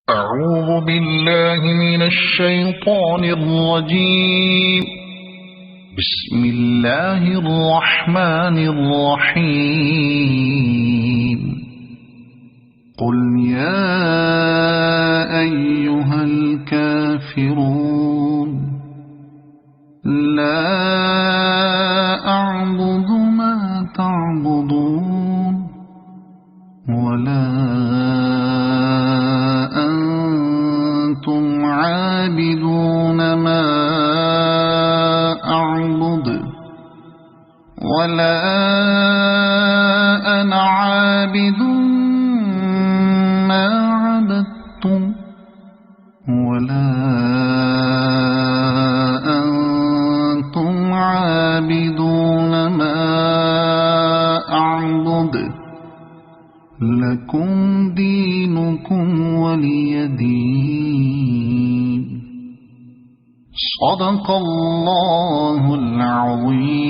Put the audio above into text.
أعوذ بالله من الشيطان الرجيم. بسم الله الرحمن الرحيم. قل يا أيها الكافرون لا أعبد ما تعبدون ولا أنتم عابدون ما أعبد ولا أنا عابد ما عبدتم ولا أنتم عابدون ما أعبد لكم دينكم ولي دين. صدق الله العظيم.